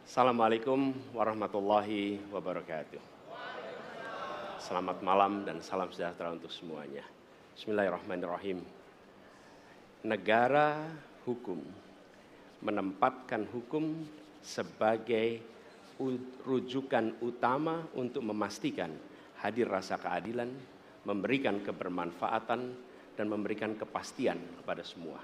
Assalamualaikum warahmatullahi wabarakatuh. Selamat malam dan salam sejahtera untuk semuanya. Bismillahirrahmanirrahim. Negara hukum menempatkan hukum sebagai rujukan utama untuk memastikan hadir rasa keadilan, memberikan kebermanfaatan, dan memberikan kepastian kepada semua.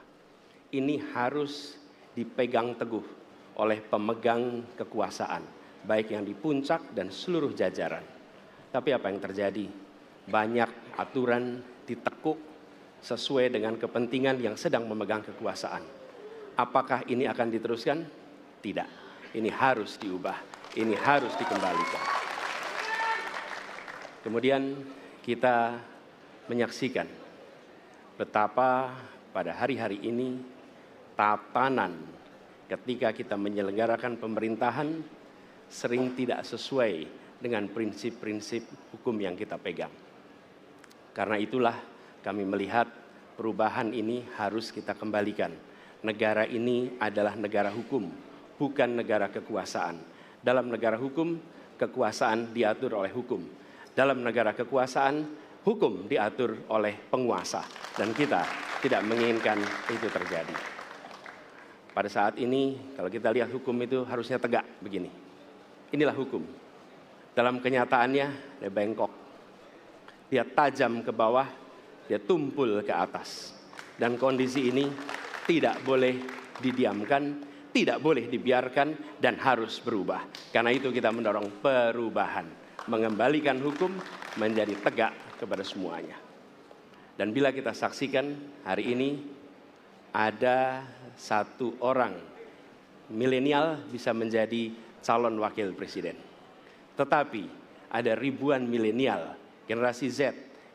Ini harus dipegang teguh oleh pemegang kekuasaan, baik yang di puncak dan seluruh jajaran. Tapi apa yang terjadi? Banyak aturan ditekuk sesuai dengan kepentingan yang sedang memegang kekuasaan. Apakah ini akan diteruskan? Tidak. Ini harus diubah. Ini harus dikembalikan. Kemudian kita menyaksikan betapa pada hari-hari ini tatanan ketika kita menyelenggarakan pemerintahan sering tidak sesuai dengan prinsip-prinsip hukum yang kita pegang. Karena itulah kami melihat perubahan ini harus kita kembalikan. Negara ini adalah negara hukum, bukan negara kekuasaan. Dalam negara hukum, kekuasaan diatur oleh hukum. Dalam negara kekuasaan, hukum diatur oleh penguasa. Dan kita tidak menginginkan itu terjadi. Pada saat ini, kalau kita lihat hukum itu harusnya tegak begini. Inilah hukum. Dalam kenyataannya, dia bengkok. Dia tajam ke bawah, dia tumpul ke atas. Dan kondisi ini tidak boleh didiamkan, tidak boleh dibiarkan, dan harus berubah. Karena itu kita mendorong perubahan. Mengembalikan hukum menjadi tegak kepada semuanya. Dan bila kita saksikan hari ini, ada satu orang milenial bisa menjadi calon wakil presiden. Tetapi ada ribuan milenial, generasi Z,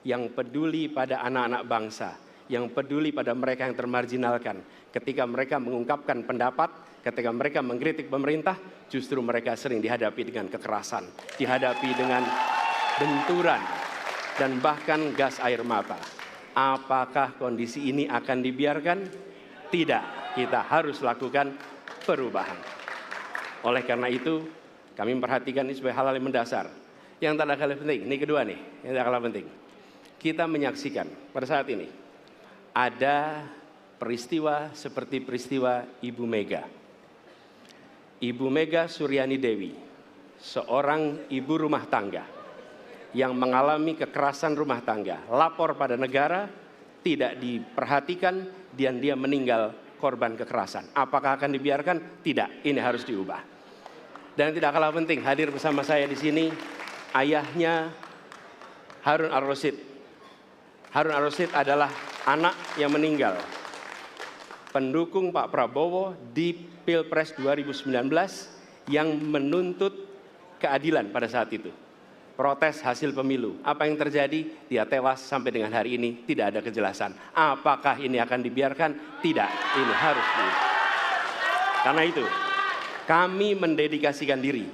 yang peduli pada anak-anak bangsa, yang peduli pada mereka yang termarginalkan. Ketika mereka mengungkapkan pendapat, ketika mereka mengkritik pemerintah, justru mereka sering dihadapi dengan kekerasan, dihadapi dengan benturan, dan bahkan gas air mata. Apakah kondisi ini akan dibiarkan? Tidak, kita harus lakukan perubahan. Oleh karena itu, kami memperhatikan ini sebagai hal-hal yang mendasar. Yang tak kalah penting, ini kedua nih, yang tak kalah penting. Kita menyaksikan pada saat ini, ada peristiwa seperti peristiwa Ibu Mega. Ibu Mega Suryani Dewi, seorang ibu rumah tangga yang mengalami kekerasan rumah tangga, lapor pada negara, tidak diperhatikan, dan dia meninggal korban kekerasan. Apakah akan dibiarkan? Tidak, ini harus diubah. Dan tidak kalah penting, hadir bersama saya di sini ayahnya Harun Ar-Rasyid. Harun Ar-Rasyid adalah anak yang meninggal, pendukung Pak Prabowo di Pilpres 2019 yang menuntut keadilan pada saat itu. Protes hasil pemilu. Apa yang terjadi? Dia tewas sampai dengan hari ini tidak ada kejelasan. Apakah ini akan dibiarkan? Tidak, ini harus diubah. Karena itu, kami mendedikasikan diri,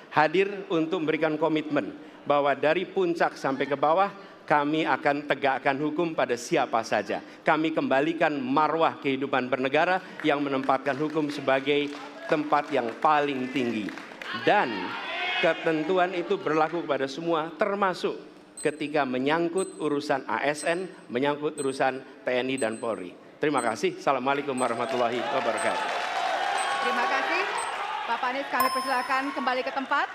hadir untuk memberikan komitmen bahwa dari puncak sampai ke bawah, kami akan tegakkan hukum pada siapa saja. Kami kembalikan marwah kehidupan bernegara yang menempatkan hukum sebagai tempat yang paling tinggi. Dan ketentuan itu berlaku kepada semua, termasuk ketika menyangkut urusan ASN, menyangkut urusan TNI dan Polri. Terima kasih. Assalamualaikum warahmatullahi wabarakatuh. Terima kasih. Bapak Anies, kami persilakan kembali ke tempat.